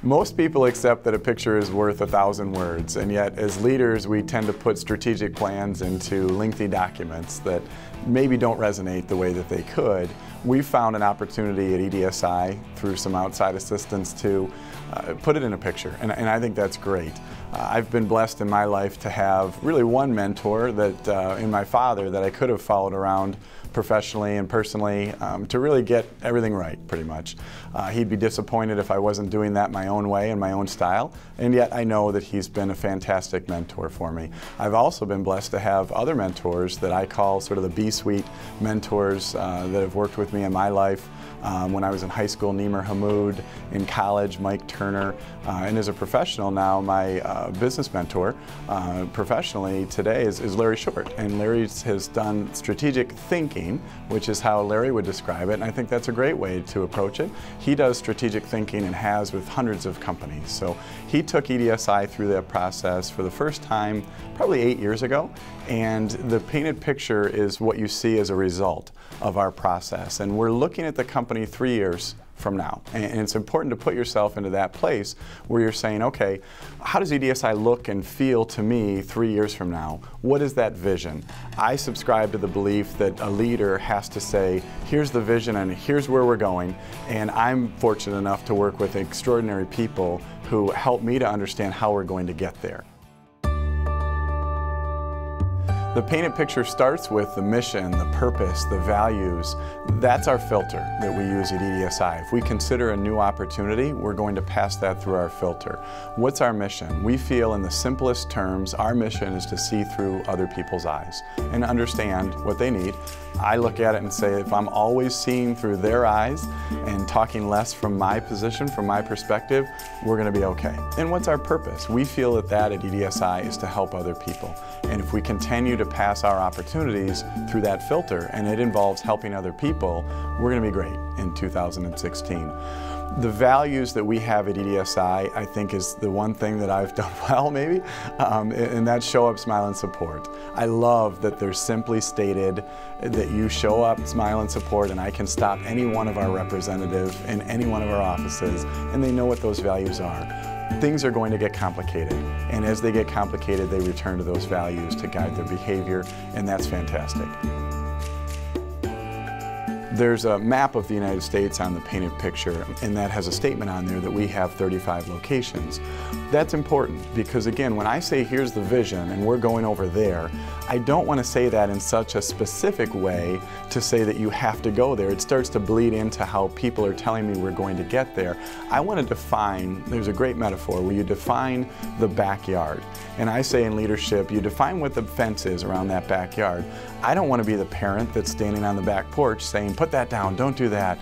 Most people accept that a picture is worth 1,000 words, and yet as leaders we tend to put strategic plans into lengthy documents that maybe don't resonate the way that they could. We found an opportunity at EDSI through some outside assistance to put it in a picture, and I think that's great. I've been blessed in my life to have really one mentor that, in my father, that I could have followed around professionally and personally to really get everything right, pretty much. He'd be disappointed if I wasn't doing that my own way and my own style, and yet I know that he's been a fantastic mentor for me. I've also been blessed to have other mentors that I call sort of the B-suite mentors that have worked with me in my life. When I was in high school, Niemer Hamoud, in college, Mike Turner, and as a professional now, my business mentor professionally today is Larry Short. And Larry has done strategic thinking, which is how Larry would describe it, and I think that's a great way to approach it. He does strategic thinking and has with hundreds of companies. So he took EDSI through that process for the first time probably 8 years ago, and the painted picture is what you see as a result of our process. And we're looking at the company 3 years from now. And it's important to put yourself into that place where you're saying, okay, how does EDSI look and feel to me 3 years from now? What is that vision? I subscribe to the belief that a leader has to say, here's the vision and here's where we're going. And I'm fortunate enough to work with extraordinary people who help me to understand how we're going to get there. The painted picture starts with the mission, the purpose, the values. That's our filter that we use at EDSI. If we consider a new opportunity, we're going to pass that through our filter. What's our mission? We feel in the simplest terms, our mission is to see through other people's eyes and understand what they need. I look at it and say, if I'm always seeing through their eyes and talking less from my position, from my perspective, we're going to be okay. And what's our purpose? We feel that at EDSI is to help other people. And if we continue to pass our opportunities through that filter, and it involves helping other people, we're going to be great in 2016. The values that we have at EDSI, I think, is the one thing that I've done well, maybe, and that's show up, smile, and support. I love that they're simply stated that you show up, smile, and support, and I can stop any one of our representatives in any one of our offices, and they know what those values are. Things are going to get complicated, and as they get complicated, they return to those values to guide their behavior, and that's fantastic. There's a map of the United States on the painted picture, and that has a statement on there that we have 35 locations. That's important because, again, when I say here's the vision and we're going over there, I don't want to say that in such a specific way to say that you have to go there. It starts to bleed into how people are telling me we're going to get there. I want to define, there's a great metaphor where you define the backyard. And I say in leadership, you define what the fence is around that backyard. I don't want to be the parent that's standing on the back porch saying, put that down, don't do that,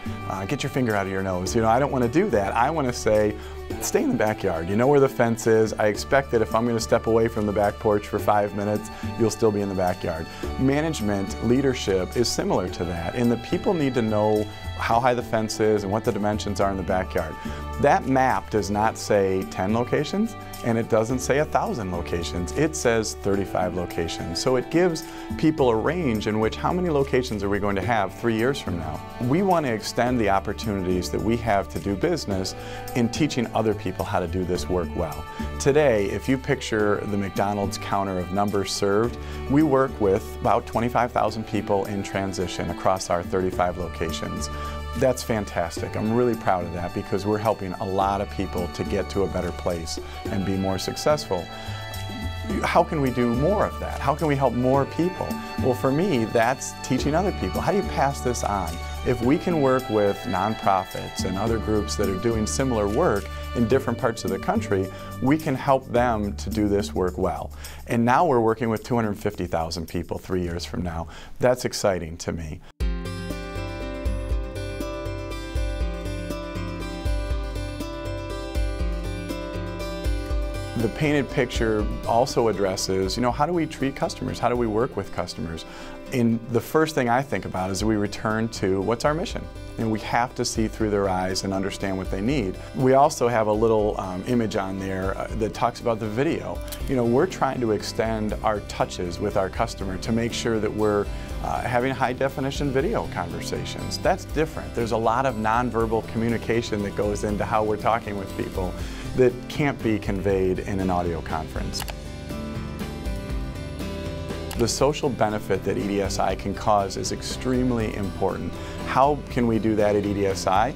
get your finger out of your nose. You know, I don't want to do that. I want to say, stay in the backyard. You know where the fence is. I expect that if I'm going to step away from the back porch for 5 minutes, you'll still be in the backyard. Management, leadership is similar to that, and the people need to know how high the fence is and what the dimensions are in the backyard. That map does not say 10 locations, and it doesn't say 1,000 locations. It says 35 locations. So it gives people a range in which how many locations are we going to have 3 years from now. We want to extend the opportunities that we have to do business in teaching other people how to do this work well. Today, if you picture the McDonald's counter of numbers served, we work with about 25,000 people in transition across our 35 locations. That's fantastic. I'm really proud of that because we're helping a lot of people to get to a better place and be more successful. How can we do more of that? How can we help more people? Well, for me, that's teaching other people. How do you pass this on? If we can work with nonprofits and other groups that are doing similar work in different parts of the country, we can help them to do this work well. And now we're working with 250,000 people 3 years from now. That's exciting to me. The painted picture also addresses, how do we treat customers? How do we work with customers? And the first thing I think about is we return to what's our mission? We have to see through their eyes and understand what they need. We also have a little image on there that talks about the video. We're trying to extend our touches with our customer to make sure that we're having high definition video conversations. That's different. There's a lot of nonverbal communication that goes into how we're talking with people that can't be conveyed in an audio conference. The social benefit that EDSI can cause is extremely important. How can we do that at EDSI?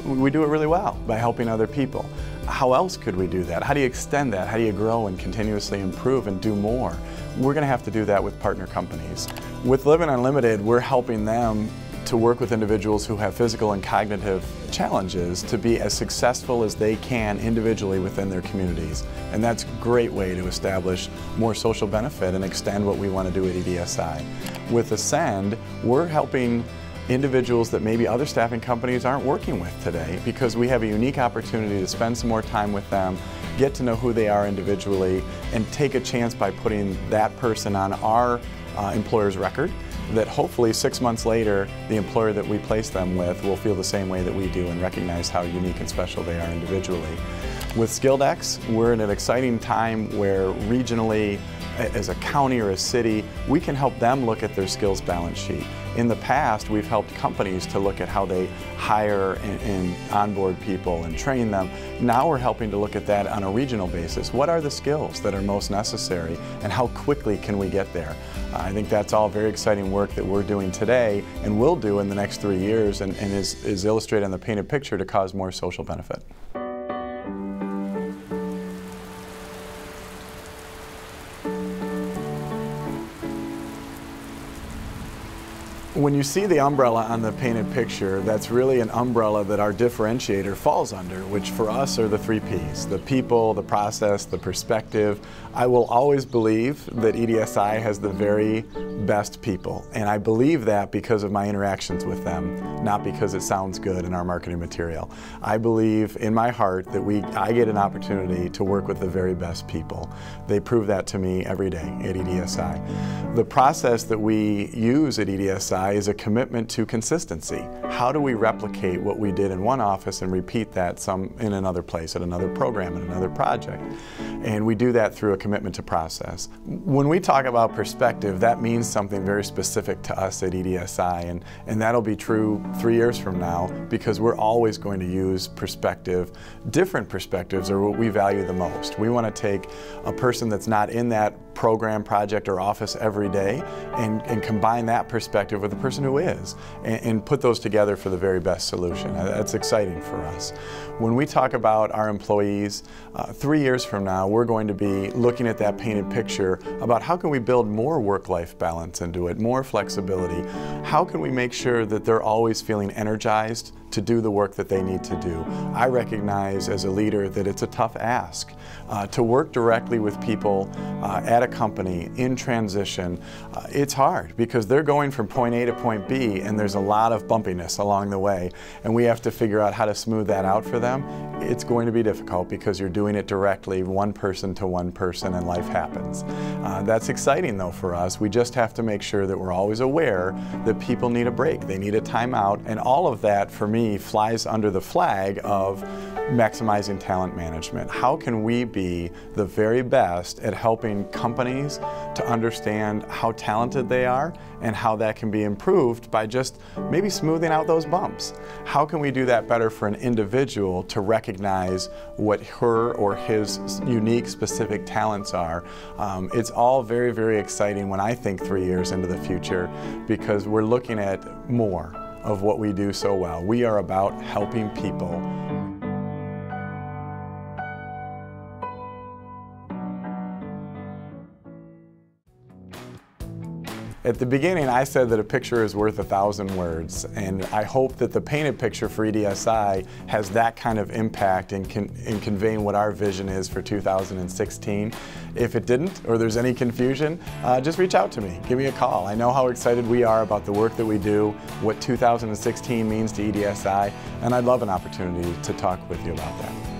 We do it really well by helping other people. How else could we do that? How do you extend that? How do you grow and continuously improve and do more? We're going to have to do that with partner companies. With Living Unlimited, we're helping them to work with individuals who have physical and cognitive challenges to be as successful as they can individually within their communities. And that's a great way to establish more social benefit and extend what we want to do at EDSI. With Ascend, we're helping individuals that maybe other staffing companies aren't working with today, because we have a unique opportunity to spend some more time with them, get to know who they are individually, and take a chance by putting that person on our employer's record, that hopefully 6 months later, the employer that we place them with will feel the same way that we do and recognize how unique and special they are individually. With SkilledX, we're in an exciting time where regionally, as a county or a city, we can help them look at their skills balance sheet. In the past, we've helped companies to look at how they hire and onboard people and train them. Now we're helping to look at that on a regional basis. What are the skills that are most necessary and how quickly can we get there? I think that's all very exciting work that we're doing today and will do in the next 3 years and is illustrated on the painted picture to cause more social benefit. When you see the umbrella on the painted picture, that's really an umbrella that our differentiator falls under, which for us are the 3 Ps: the people, the process, the perspective. I will always believe that EDSI has the very best people, and I believe that because of my interactions with them, not because it sounds good in our marketing material. I believe in my heart that I get an opportunity to work with the very best people. They prove that to me every day at EDSI. The process that we use at EDSI is a commitment to consistency. How do we replicate what we did in one office and repeat that in another place, at another program, in another project? And we do that through a commitment to process. When we talk about perspective, that means something very specific to us at EDSI, and that'll be true 3 years from now, because we're always going to use perspective. Different perspectives are what we value the most. We want to take a person that's not in that program, project, or office every day and combine that perspective with the person who is and put those together for the very best solution. That's exciting for us. When we talk about our employees, 3 years from now, we're going to be looking at that painted picture about how can we build more work-life balance into it, more flexibility. How can we make sure that they're always feeling energized to do the work that they need to do? I recognize as a leader that it's a tough ask. To work directly with people at a company in transition, it's hard because they're going from point A to point B and there's a lot of bumpiness along the way, and we have to figure out how to smooth that out for them. It's going to be difficult because you're doing it directly, one person to one person, and life happens. That's exciting though for us. We just have to make sure that we're always aware that people need a break, they need a timeout, and all of that for me flies under the flag of maximizing talent management. How can we be the very best at helping companies to understand how talented they are and how that can be improved by just maybe smoothing out those bumps? How can we do that better for an individual to recognize what her or his unique specific talents are? It's all very, very exciting when I think 3 years into the future, because we're looking at more of what we do so well. We are about helping people. At the beginning, I said that a picture is worth 1,000 words, and I hope that the painted picture for EDSI has that kind of impact in conveying what our vision is for 2016. If it didn't, or there's any confusion, just reach out to me. Give me a call. I know how excited we are about the work that we do, what 2016 means to EDSI, and I'd love an opportunity to talk with you about that.